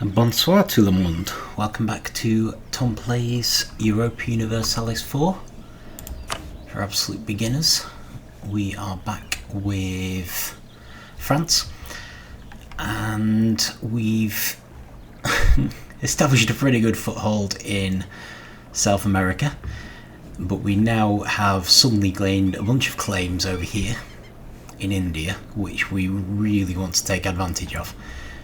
Bonsoir tout le monde. Welcome back to Tom Plays Europa Universalis 4 for absolute beginners. We are back with France and we've established a pretty good foothold in South America, but we now have suddenly gained a bunch of claims over here in India, which we really want to take advantage of.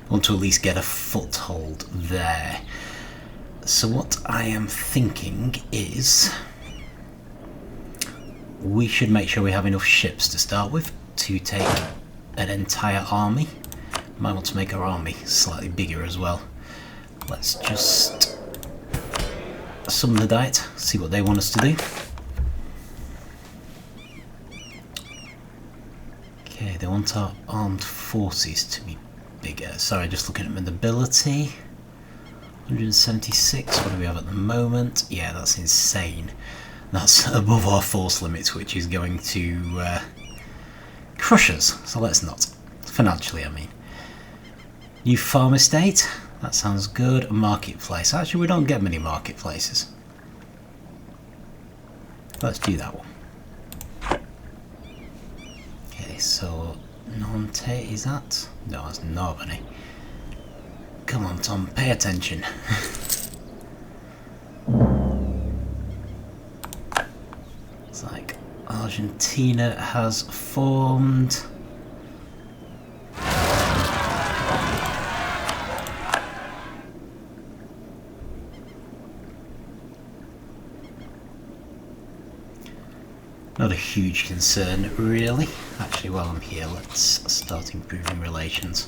Want to at least get a foothold there. So what I am thinking is we should make sure we have enough ships to start with to take an entire army. Might want to make our army slightly bigger as well. Let's just summon the Diet, see what they want us to do. Okay, they want our armed forces to be bigger. Sorry, just looking at my nobility. 176, what do we have at the moment? Yeah, that's insane. That's above our force limits, which is going to crush us, so let's not. Financially, I mean. New farm estate, that sounds good. Marketplace, actually we don't get many marketplaces. Let's do that one. Okay, so Nantes, is that? No, it's Narbonne. Come on, Tom, pay attention. It's like Argentina has formed. Not a huge concern, really. Actually, while I'm here, let's start improving relations.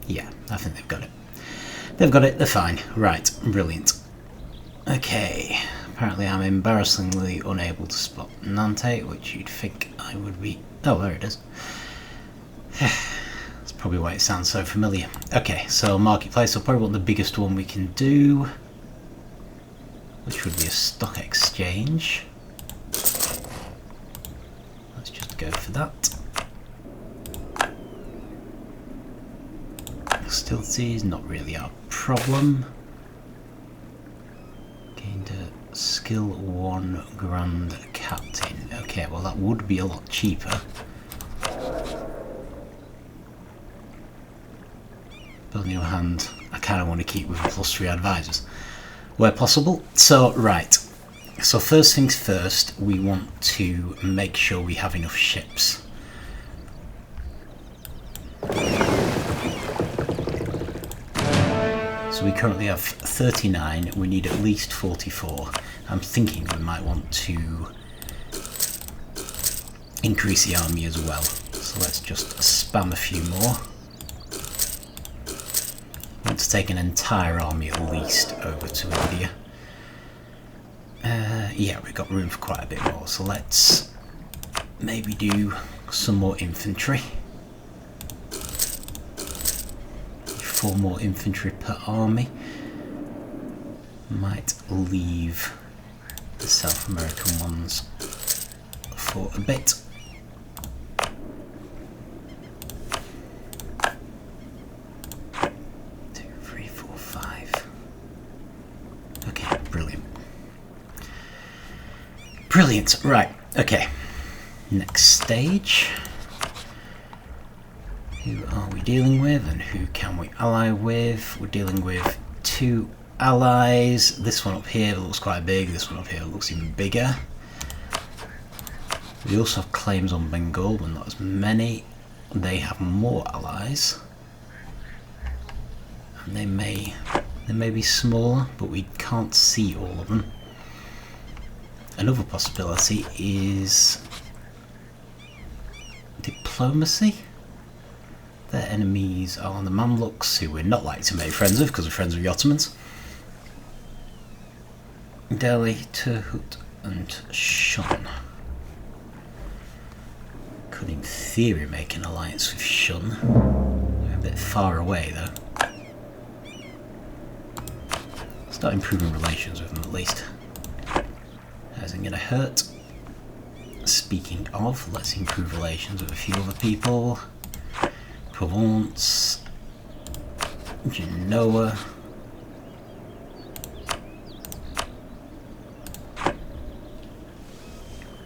Yeah, I think they've got it. They've got it, they're fine. Right, brilliant. Okay, apparently I'm embarrassingly unable to spot Nantes, which you'd think I would be... Oh, there it is. That's probably why it sounds so familiar. Okay, so marketplace, I'll probably want the biggest one we can do, which would be a stock exchange. Let's just go for that. Hostilities, not really our problem. Gained a skill 1 grand captain. Okay, well that would be a lot cheaper. But on the other hand, I kind of want to keep with +3 advisors where possible. So, right. So first things first, we want to make sure we have enough ships. So we currently have 39, we need at least 44. I'm thinking we might want to increase the army as well. So let's just spam a few more. I want to take an entire army at least over to India. Yeah, we've got room for quite a bit more, so let's maybe do some more infantry. 4 more infantry per army. Might leave the South American ones for a bit. Brilliant, right, okay. Next stage. Who are we dealing with and who can we ally with? We're dealing with 2 allies. This one up here looks quite big, this one up here looks even bigger. We also have claims on Bengal, but not as many. They have more allies. And they may be smaller, but we can't see all of them. Another possibility is diplomacy. Their enemies are the Mamluks, who we're not likely to make friends with because we're friends with the Ottomans. Delhi, Turhut and Shun. Could in theory make an alliance with Shun. We're a bit far away though. Start improving relations with them at least. That isn't going to hurt. Speaking of, let's improve relations with a few other people. Provence, Genoa.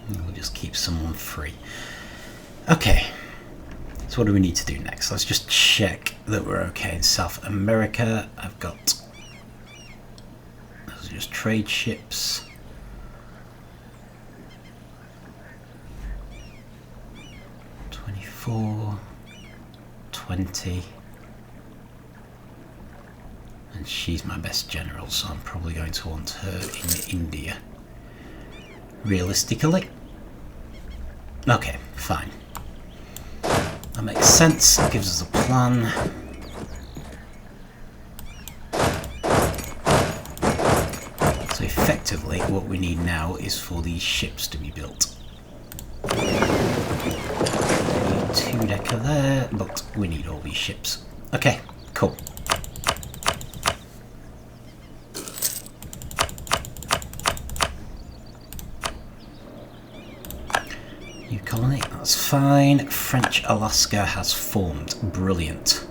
We'll just keep someone free. Okay, so what do we need to do next? Let's just check that we're okay in South America. I've got, those are just trade ships. $24, $20. And she's my best general, so I'm probably going to want her in India. Realistically. Okay, fine. That makes sense, it gives us a plan. So effectively what we need now is for these ships to be built. Two-decker there, but we need all these ships. Okay, cool. New colony, that's fine. French Alaska has formed. Brilliant.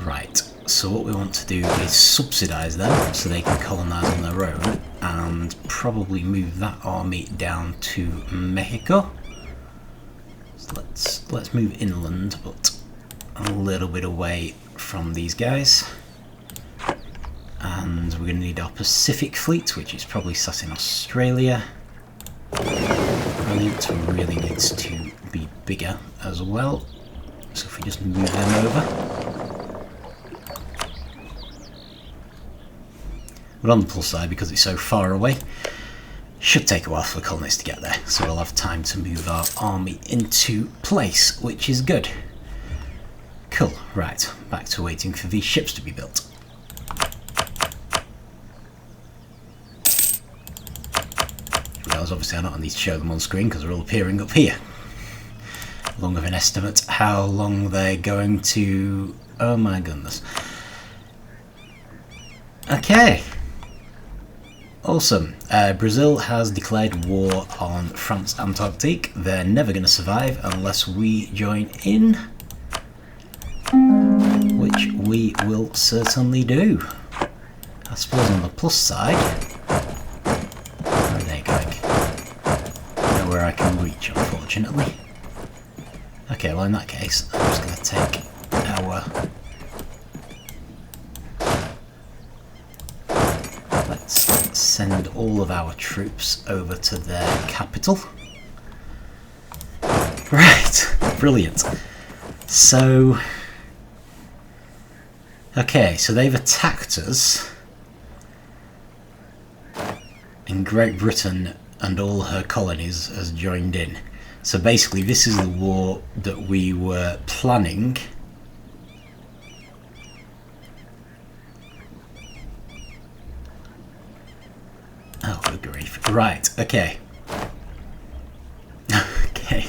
Right, so what we want to do is subsidise them so they can colonise on their own and probably move that army down to Mexico. So let's move inland, but a little bit away from these guys. And we're going to need our Pacific fleet, which is probably sat in Australia. Brilliant, really needs to be bigger as well. So if we just move them over. But on the plus side, because it's so far away, should take a while for the colonists to get there, so we'll have time to move our army into place, which is good. Cool, right, back to waiting for these ships to be built. Realize obviously I don't need to show them on screen because they're all appearing up here. Long of an estimate how long they're going to... oh my goodness. Okay. Awesome. Brazil has declared war on France Antarctique. They're never going to survive unless we join in, which we will certainly do. I suppose on the plus side, where are they going? Nowhere I can reach, unfortunately. Okay, well in that case, I'm just going to take our... let's send all of our troops over to their capital. Right, brilliant. So, okay, so they've attacked us, and Great Britain and all her colonies has joined in. So basically this is the war that we were planning. Oh, good grief. Right, okay. Okay.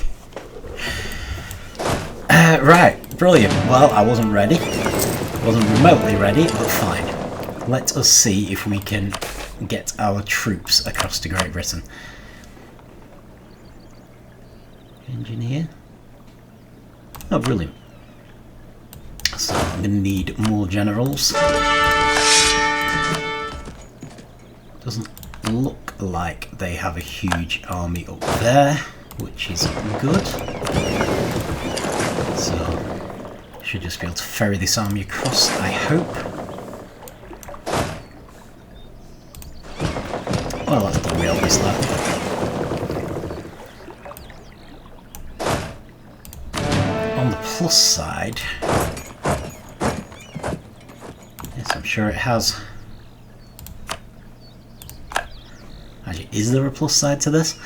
Right, brilliant. Well, I wasn't ready. Wasn't remotely ready, but fine. Let us see if we can get our troops across to Great Britain. Engineer. Oh, brilliant. So I'm going to need more generals. Doesn't look like they have a huge army up there, which is good. So should just be able to ferry this army across, I hope. Well, that's probably obvious that. On the plus side, yes, I'm sure it has. Actually, is there a plus side to this?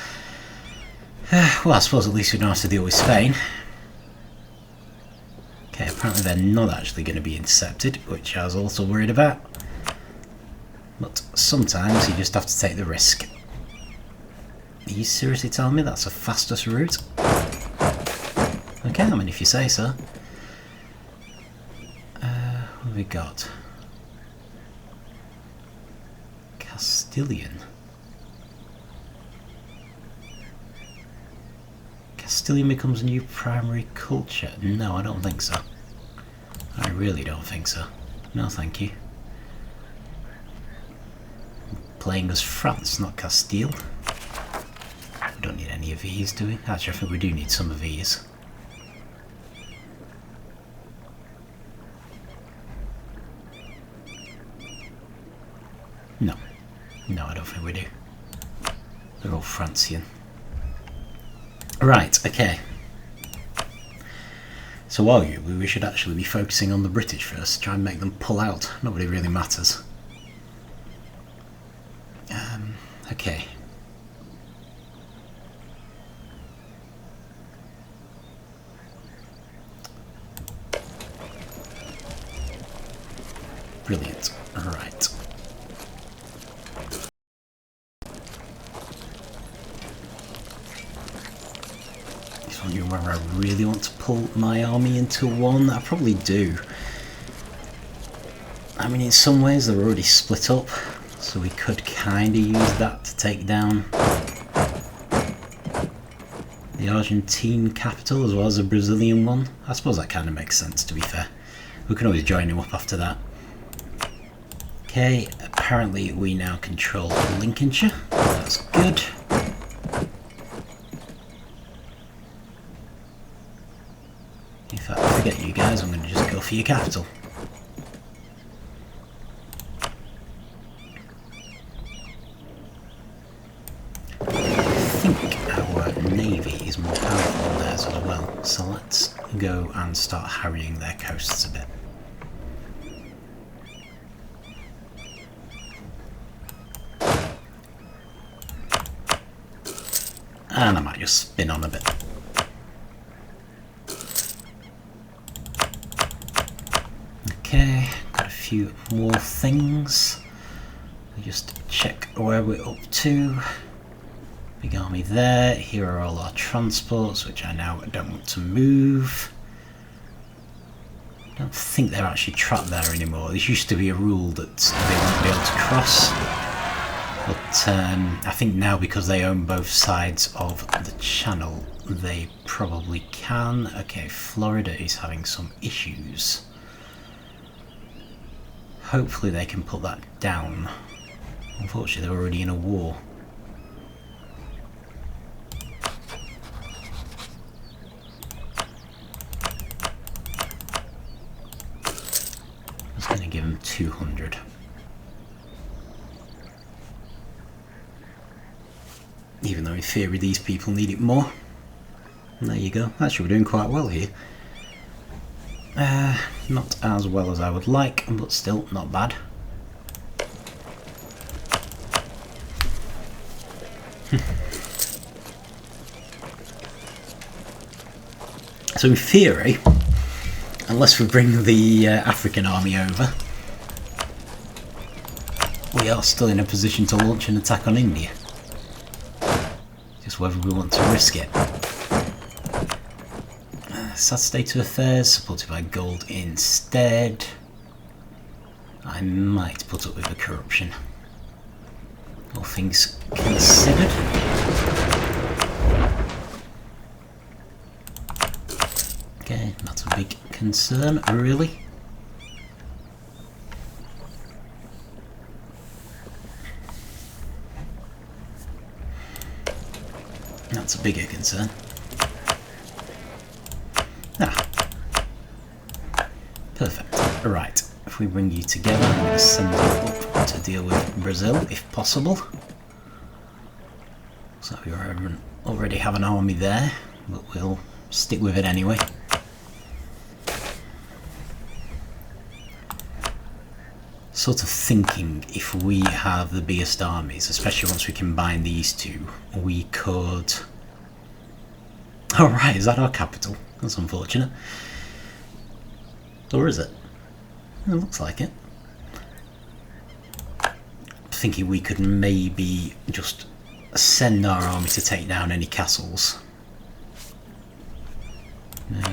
Well, I suppose at least we don't have to deal with Spain. Okay, apparently they're not actually going to be intercepted, which I was also worried about. But sometimes you just have to take the risk. Are you seriously telling me that's the fastest route? Okay, I mean if you say so. What have we got? Castilian. Castilian becomes a new primary culture? No, I don't think so. I really don't think so. No, thank you. Playing as France, not Castile. We don't need any of these, do we? Actually, I think we do need some of these. No. No, I don't think we do. They're all Francian. Right, okay. So arguably we should actually be focusing on the British first, try and make them pull out. Nobody really matters. Okay. Brilliant. Alright. Just wondering whether I really want to pull my army into one. I probably do. I mean, in some ways they're already split up, so we could kind of use that to take down the Argentine capital as well as the Brazilian one. I suppose that kind of makes sense, to be fair. We can always join him up after that. Okay, apparently we now control Lincolnshire. That's good. In fact, forget you guys, I'm going to just go for your capital. I think our navy is more powerful than theirs as well, so let's go and start harrying their coasts a bit. And I might just spin on a bit. Okay, got a few more things. Just check where we're up to. Big army there. Here are all our transports, which I now don't want to move. I don't think they're actually trapped there anymore. This used to be a rule that they wouldn't be able to cross. But I think now, because they own both sides of the channel, they probably can. Okay, Florida is having some issues. Hopefully they can put that down. Unfortunately, they're already in a war. I was going to give them 200. Even though in theory these people need it more. And there you go. Actually, we're doing quite well here. Not as well as I would like, but still not bad. So in theory, unless we bring the African army over, we are still in a position to launch an attack on India. Just whether we want to risk it. Sad state of affairs, supported by gold instead. I might put up with the corruption. All things considered. Okay, not a big concern, really. That's a bigger concern. Perfect. Right, if we bring you together, I'm going to send you up to deal with Brazil, if possible. So we already have an army there, but we'll stick with it anyway. Sort of thinking if we have the biggest armies, especially once we combine these two, we could... Oh right, is that our capital? That's unfortunate. Or is it? It looks like it. Thinking we could maybe just send our army to take down any castles.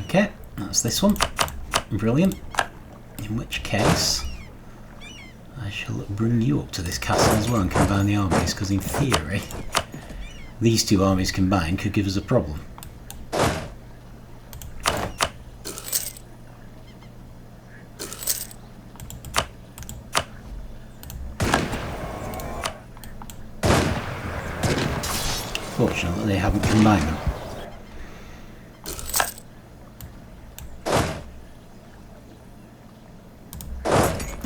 Okay, that's this one. Brilliant. In which case, I shall bring you up to this castle as well and combine the armies, because in theory these two armies combined could give us a problem. Fortunately, they haven't combined them.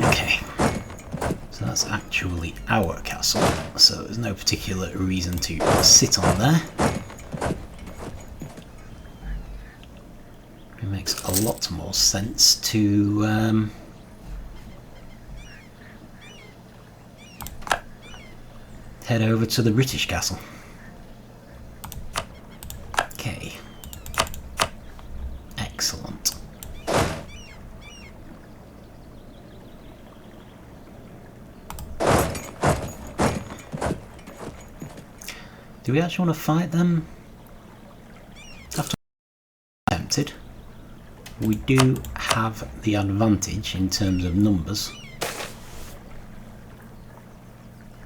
Okay, so that's actually our castle, so there's no particular reason to sit on there. It makes a lot more sense to head over to the British castle. Okay. Excellent. Do we actually want to fight them? After tempted, we do have the advantage in terms of numbers.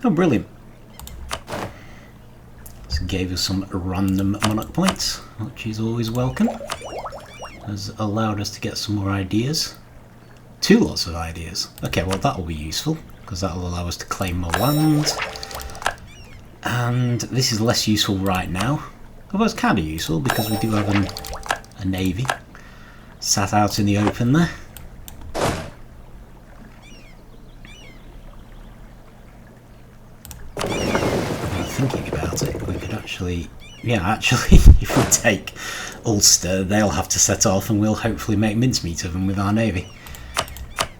Oh, brilliant. Gave us some random monarch points, which is always welcome. Has allowed us to get some more ideas. 2 lots of ideas. Okay, well that will be useful, because that will allow us to claim more land. And this is less useful right now. Although it's kind of useful, because we do have a navy sat out in the open there. Thinking about it, we could actually, if we take Ulster, they'll have to set off and we'll hopefully make mincemeat of them with our navy.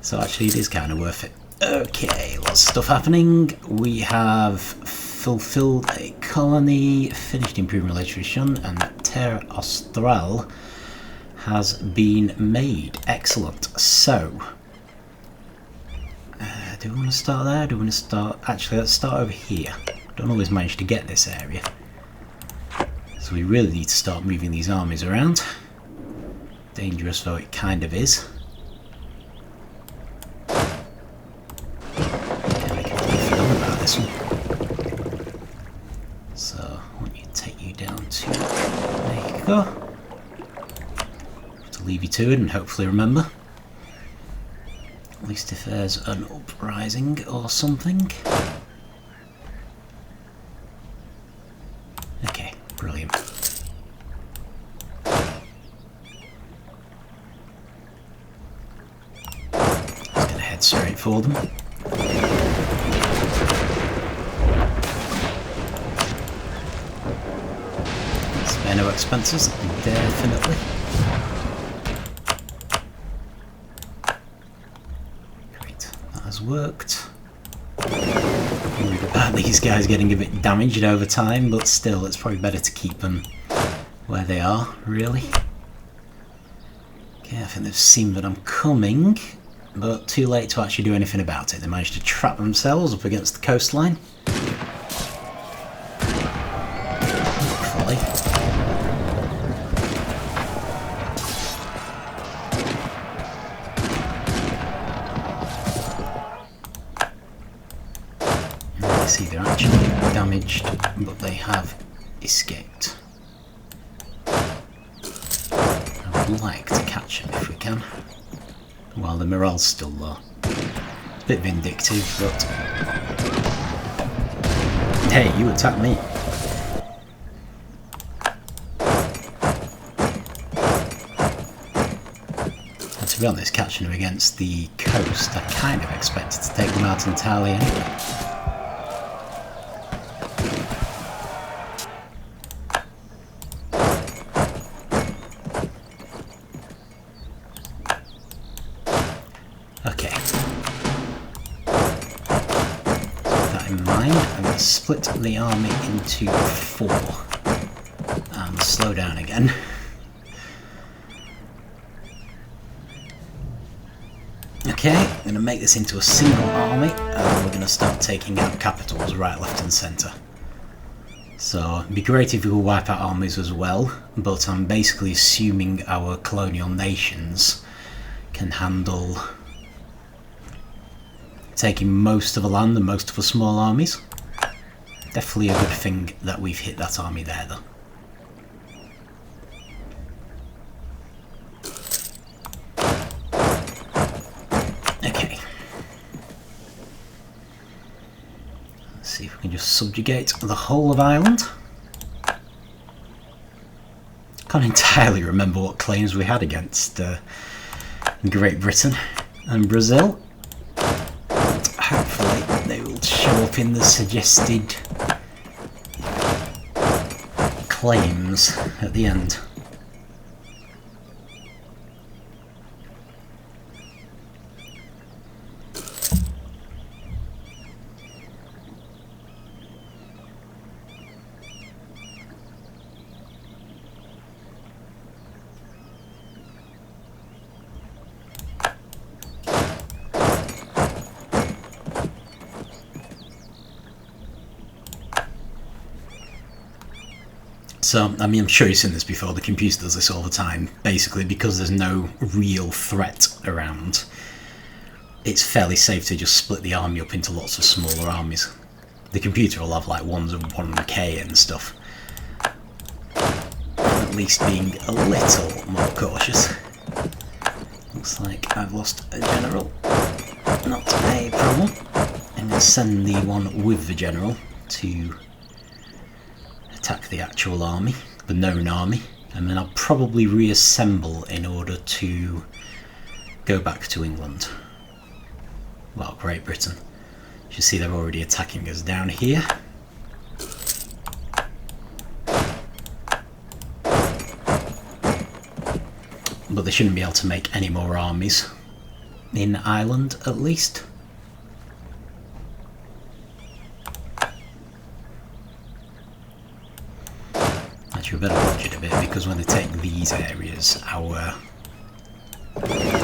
So actually it is kind of worth it. Okay, lots of stuff happening. We have fulfilled a colony, finished improvement legislation, and Terre Australe has been made. Excellent. So, do we want to start there? Do we want to start, actually let's start over here. Don't always manage to get this area, so we really need to start moving these armies around. Dangerous though it kind of is. I completely forgot about this one. So I want you to take you down to, there you go. Have to leave you to it and hopefully remember. At least if there's an uprising or something. Okay, brilliant. Just gonna head straight for them. Spare no expenses, definitely. Great, that has worked. Worried about these guys getting a bit damaged over time, but still it's probably better to keep them where they are, really. Okay, I think they've seen that I'm coming, but too late to actually do anything about it. They managed to trap themselves up against the coastline. Hopefully. I see they're actually damaged, but they have escaped. I would like to catch them if we can, while the morale's still low. It's a bit vindictive, but hey, you attack me. And to be honest, catching them against the coast, I kind of expected to take them out entirely anyway. Okay. With that in mind, I'm going to split the army into 4 and slow down again. Okay, I'm going to make this into a single army and we're going to start taking out capitals right, left and centre. So it'd be great if we could wipe out armies as well, but I'm basically assuming our colonial nations can handle taking most of the land and most of the small armies. Definitely a good thing that we've hit that army there, though. Okay. Let's see if we can just subjugate the whole of Ireland. Can't entirely remember what claims we had against Great Britain and Brazil. But hopefully they will show up in the suggested claims at the end. So, I mean, I'm sure you've seen this before, the computer does this all the time. Basically, because there's no real threat around, it's fairly safe to just split the army up into lots of smaller armies. The computer will have like ones of 1k and stuff. At least being a little more cautious. Looks like I've lost a general. Not a problem. I'm going to send the one with the general to attack the actual army, the known army, and then I'll probably reassemble in order to go back to England. Well, Great Britain. You see they're already attacking us down here. But they shouldn't be able to make any more armies in Ireland, at least. Actually, we better watch it a bit, because when they take these areas, our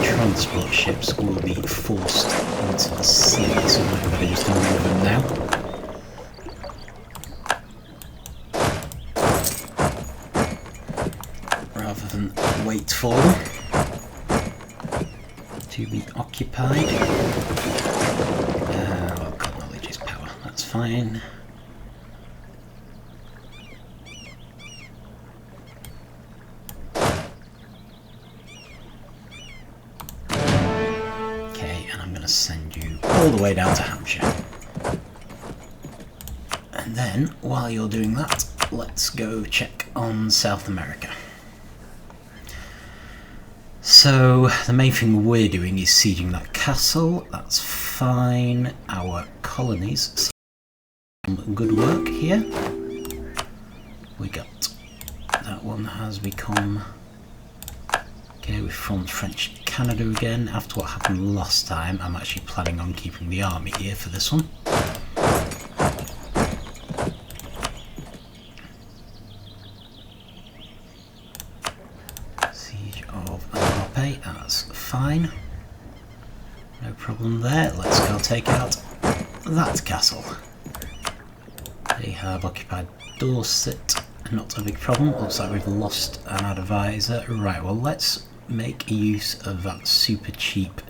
transport ships will be forced into the sea, so we better just move them now. Rather than wait for them to be occupied. Well, God, knowledge is power, that's fine. Send you all the way down to Hampshire. And then, while you're doing that, let's go check on South America. So, the main thing we're doing is sieging that castle. That's fine. Our colonies, some good work here. We got that one has become okay. We've formed French Canada again. After what happened last time, I'm actually planning on keeping the army here for this one. Siege of Marpe, that's fine. No problem there. Let's go take out that castle. They have occupied Dorset. Not a big problem. Looks like we've lost an advisor. Right, well, let's make use of that super cheap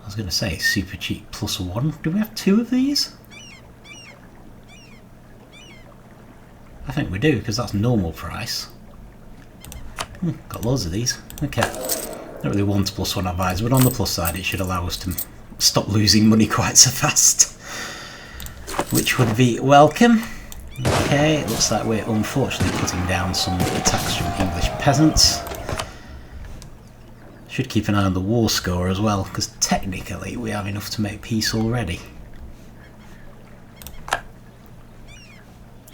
I was going to say super cheap +1. Do we have 2 of these? I think we do, because that's normal price. Got loads of these. Okay. Don't really want +1 advisor, but on the plus side it should allow us to stop losing money quite so fast, which would be welcome. Okay, it looks like we're unfortunately putting down some attacks from English peasants. Should keep an eye on the war score as well, because technically we have enough to make peace already.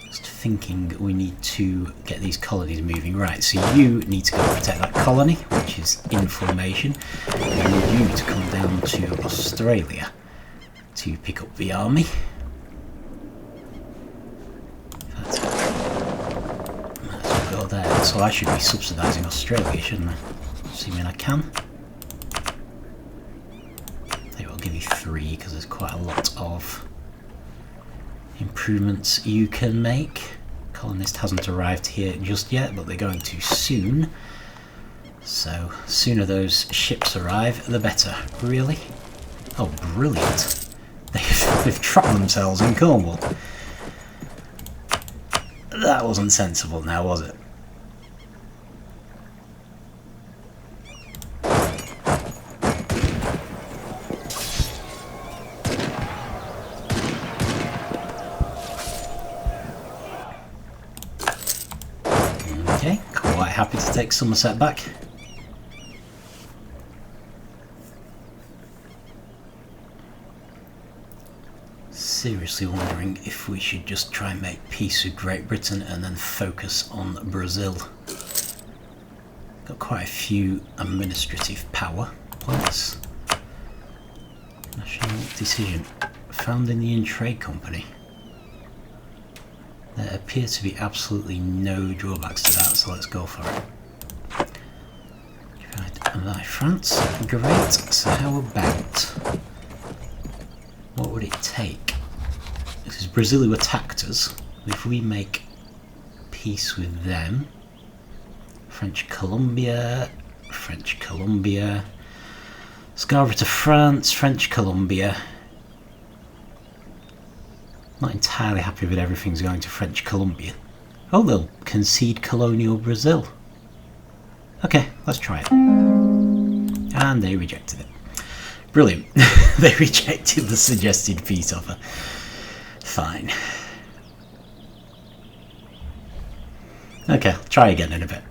Just thinking we need to get these colonies moving. Right, so you need to go protect that colony, which is in formation, and I need you to come down to Australia to pick up the army. There, so I should be subsidising Australia, shouldn't I? Assuming I can. They will give you 3 because there's quite a lot of improvements you can make. Colonist hasn't arrived here just yet, but they're going to soon. So, sooner those ships arrive, the better. Really? Oh, brilliant. They've trapped themselves in Cornwall. That wasn't sensible now, was it? Okay, quite happy to take Somerset back. Seriously wondering if we should just try and make peace with Great Britain and then focus on Brazil. Got quite a few administrative power points. National decision. Founding the In-Trade Company. There appear to be absolutely no drawbacks to that, so let's go for it. Right, by France. Great. So how about... what would it take? This is Brazil who attacked us. If we make peace with them, French Colombia, Scarborough to France, French Colombia. Not entirely happy with everything's going to French Colombia. Oh, they'll concede colonial Brazil. Okay, let's try it. And they rejected it. Brilliant. They rejected the suggested peace offer. Fine. Okay, I'll try again in a bit.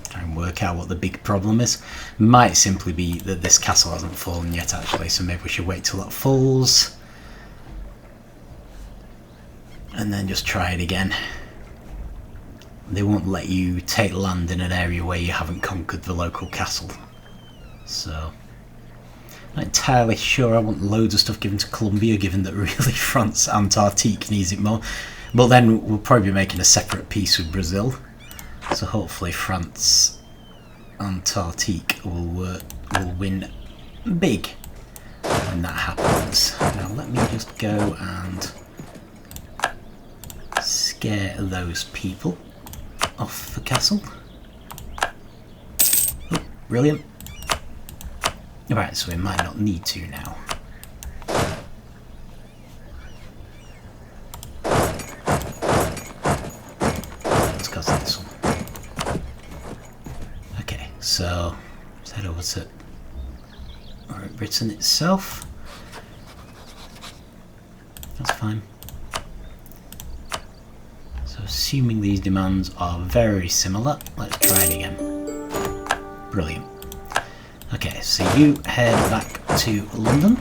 Try and work out what the big problem is. Might simply be that this castle hasn't fallen yet, actually, so maybe we should wait till it falls. And then just try it again. They won't let you take land in an area where you haven't conquered the local castle. So... not entirely sure I want loads of stuff given to Colombia, given that really France Antarctique needs it more. But then we'll probably be making a separate peace with Brazil. So hopefully France Antarctique will win big when that happens. Now let me just go and scare those people off the castle. Oh, brilliant. Right, so we might not need to now. Let's go to this one. Okay, so let's head over to Great Britain itself. That's fine. So assuming these demands are very similar, let's try it again. Brilliant. Okay, so you head back to London.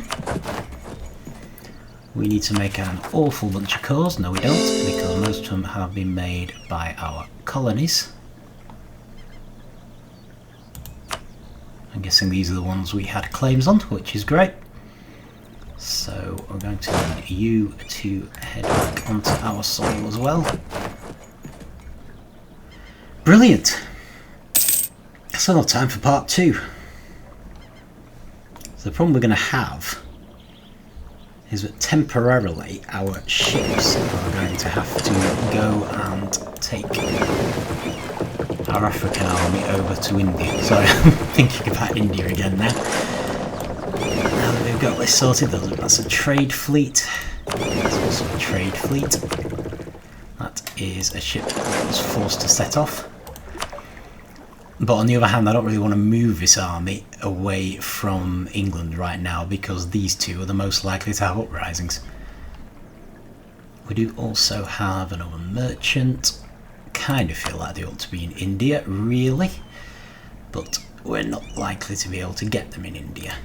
We need to make an awful bunch of cores. No, we don't, because most of them have been made by our colonies. I'm guessing these are the ones we had claims on, which is great. So we're going to need you to head back onto our soil as well. Brilliant! So no time for part 2. The problem we're going to have is that temporarily our ships are going to have to go and take our African army over to India. Sorry, I'm thinking about India again now. Now that we've got this sorted, that's a trade fleet. That's also a trade fleet. That is a ship that was forced to set off. But on the other hand, I don't really want to move this army away from England right now because these two are the most likely to have uprisings. We do also have another merchant. Kind of feel like they ought to be in India, really. But we're not likely to be able to get them in India.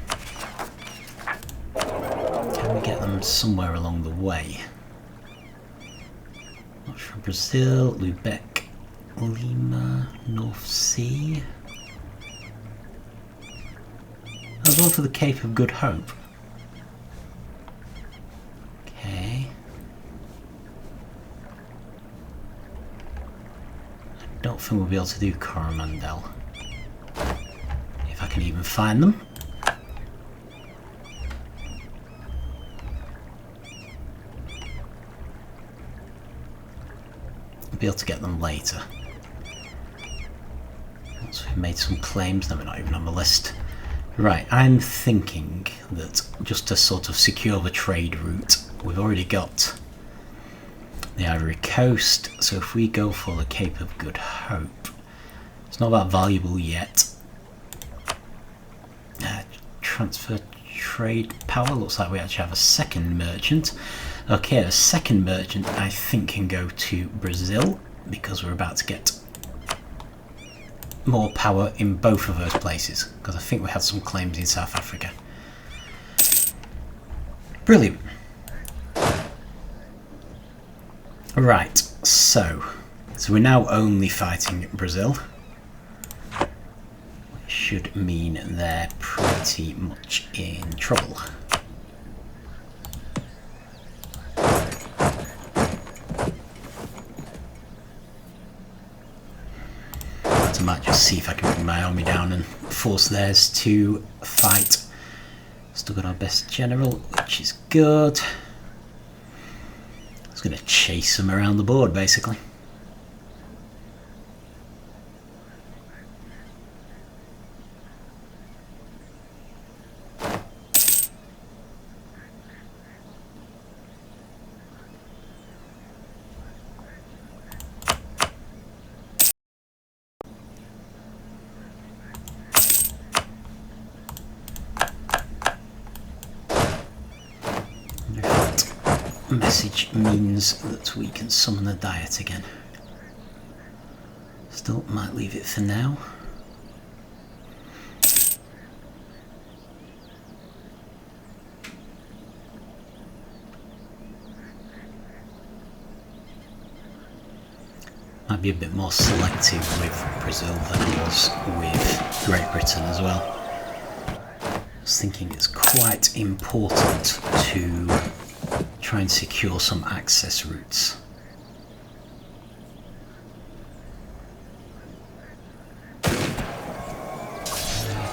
Can we get them somewhere along the way? Not sure. Brazil, Lubeck. Lima, North Sea. I'll go for the Cape of Good Hope. Okay. I don't think we'll be able to do Coromandel. If I can even find them. I'll be able to get them later. Once made some claims. No, we're not even on the list. Right, I'm thinking that just to sort of secure the trade route, we've already got the Ivory Coast, so if we go for the Cape of Good Hope, it's not that valuable yet. Transfer trade power, looks like we actually have a second merchant. Okay, a second merchant I think can go to Brazil, because we're about to get more power in both of those places, because I think we had some claims in South Africa. Brilliant. Right, so we're now only fighting Brazil, which should mean they're pretty much in trouble. I might just see if I can bring my army down and force theirs to fight. Still got our best general, which is good. I was going to chase them around the board, basically. Message means that we can summon the Diet again. Still might leave it for now. Might be a bit more selective with Brazil than I was with Great Britain as well. I was thinking it's quite important to try and secure some access routes.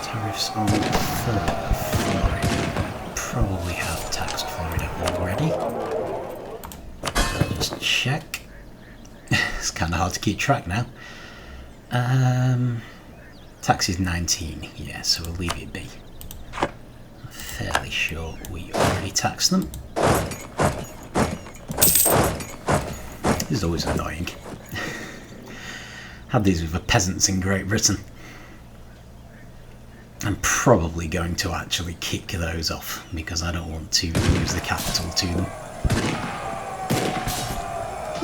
Tariffs on Florida. Probably have taxed Florida already. I'll just check. It's kind of hard to keep track now. Tax is 19, yeah, so we'll leave it be. I'm fairly sure we already taxed them. This is always annoying. Had these with the peasants in Great Britain. I'm probably going to actually kick those off because I don't want to lose the capital to them.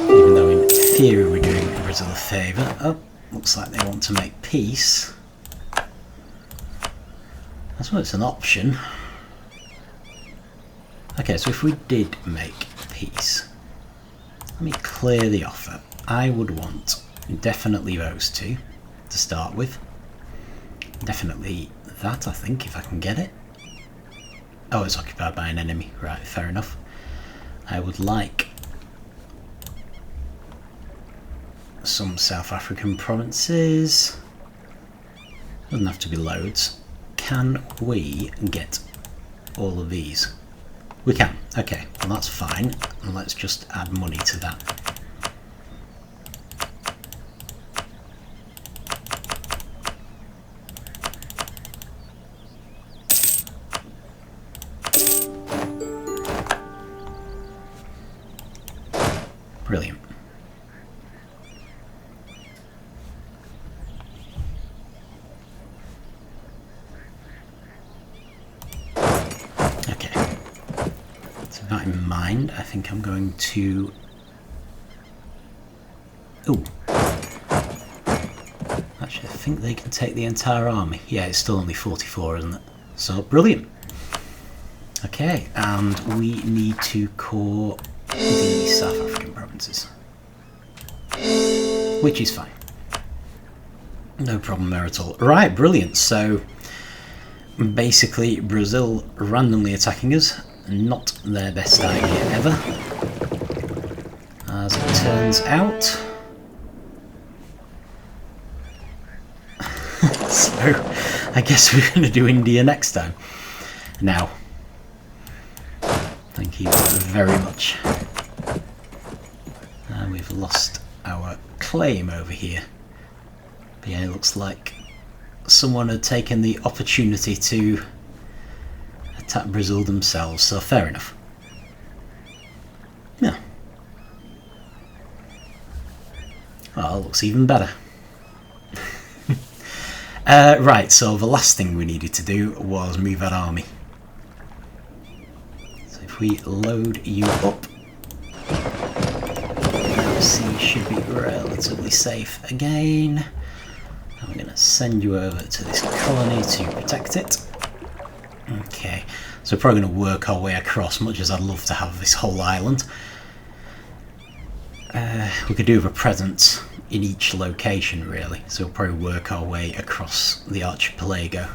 Even though in theory we're doing Brazil a favour. Oh, looks like they want to make peace. That's well, it's an option. Okay, so if we did make peace, let me clear the offer. I would want definitely those two to start with. Definitely that, I think, if I can get it. Oh, it's occupied by an enemy. Right, fair enough. I would like some South African provinces. Doesn't have to be loads. Can we get all of these? We can. Okay, well that's fine. And let's just add money to that. Brilliant. Okay. So that in mind, I think I'm going to... Ooh. Actually, I think they can take the entire army. Yeah, it's still only 44, isn't it? So, brilliant. Okay, and we need to core the South African provinces, which is fine. No problem there at all. Right, brilliant. So basically Brazil randomly attacking us, not their best idea ever, as it turns out. So I guess we're going to do India next time. Now, thank you very much. We've lost our claim over here. But yeah, it looks like someone had taken the opportunity to attack Brazil themselves, so fair enough. Yeah. Well, it looks even better. Right, so the last thing we needed to do was move that army. So if we load you up, sea should be relatively safe again. I'm going to send you over to this colony to protect it. Okay, so we're probably going to work our way across, much as I'd love to have this whole island. We could do with a presence in each location, really, so we'll probably work our way across the archipelago.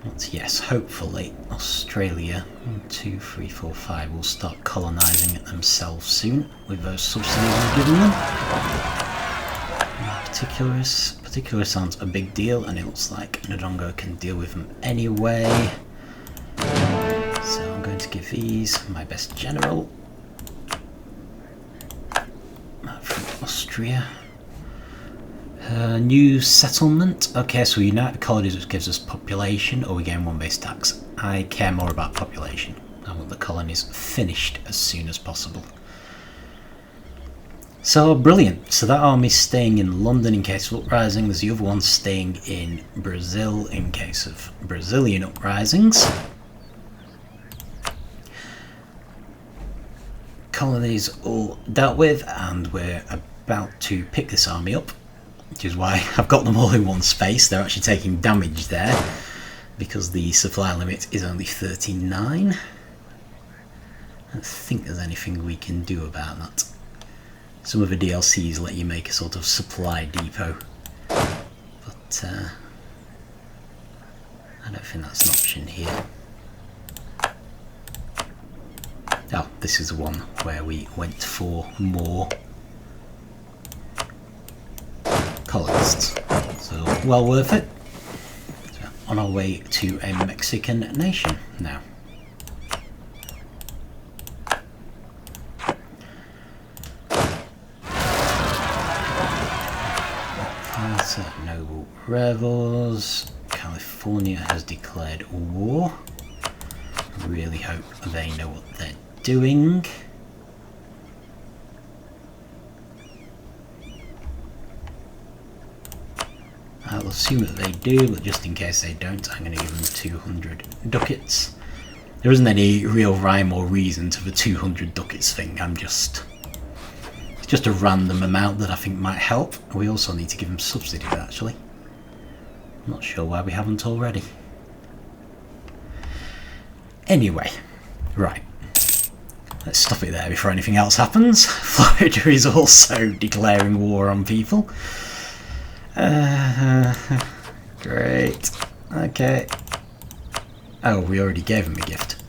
But yes, hopefully Australia 1, 2, 3, 4, 5 will start colonising it themselves soon with those subsidies we've given them. Particulars aren't a big deal, and it looks like Ndongo can deal with them anyway. So I'm going to give these my best general from Austria. New settlement. Okay, so we unite the colonies, which gives us population, or we gain one base tax. I care more about population. I want the colonies finished as soon as possible. So brilliant. So that army's staying in London in case of uprising. There's the other one staying in Brazil in case of Brazilian uprisings. Colonies all dealt with, and we're about to pick this army up, which is why I've got them all in one space. They're actually taking damage there because the supply limit is only 39. I don't think there's anything we can do about that. Some of the DLCs let you make a sort of supply depot, but I don't think that's an option here. Oh, this is the one where we went for more colonists, so well worth it. So on our way to a Mexican nation now. Noble rebels. California has declared war. Really hope they know what they're doing. I'll assume that they do, but just in case they don't, I'm going to give them 200 ducats. There isn't any real rhyme or reason to the 200 ducats thing. It's just a random amount that I think might help. We also need to give them subsidies, actually. I'm not sure why we haven't already. Anyway, right. Let's stop it there before anything else happens. Florida is also declaring war on people. Great. Okay. Oh, we already gave him a gift.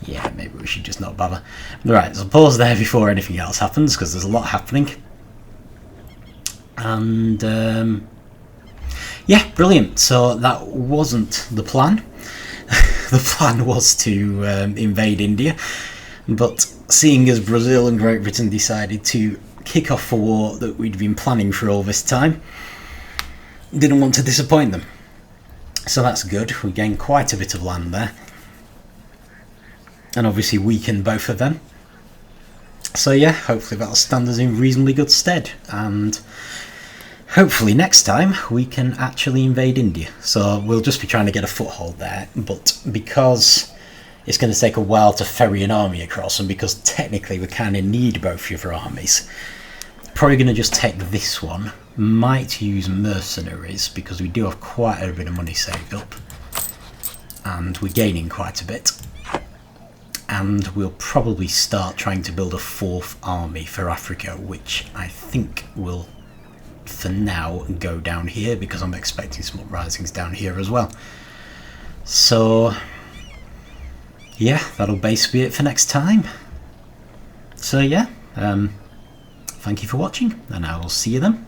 Yeah, maybe we should just not bother. Right, so pause there before anything else happens, because there's a lot happening. And, yeah, brilliant. So that wasn't the plan. The plan was to invade India, but seeing as Brazil and Great Britain decided to kick off a war that we'd been planning for all this time, didn't want to disappoint them. So that's good. We gained quite a bit of land there, and obviously weakened both of them. So yeah, hopefully that'll stand us in reasonably good stead, and hopefully next time we can actually invade India. So we'll just be trying to get a foothold there, but because it's going to take a while to ferry an army across, and because technically we kind of need both of your armies, probably going to just take this one. Might use mercenaries because we do have quite a bit of money saved up, and we're gaining quite a bit. And we'll probably start trying to build a fourth army for Africa, which I think will, for now, go down here, because I'm expecting some uprisings down here as well. So yeah, that'll basically be it for next time. So yeah, thank you for watching, and I will see you then.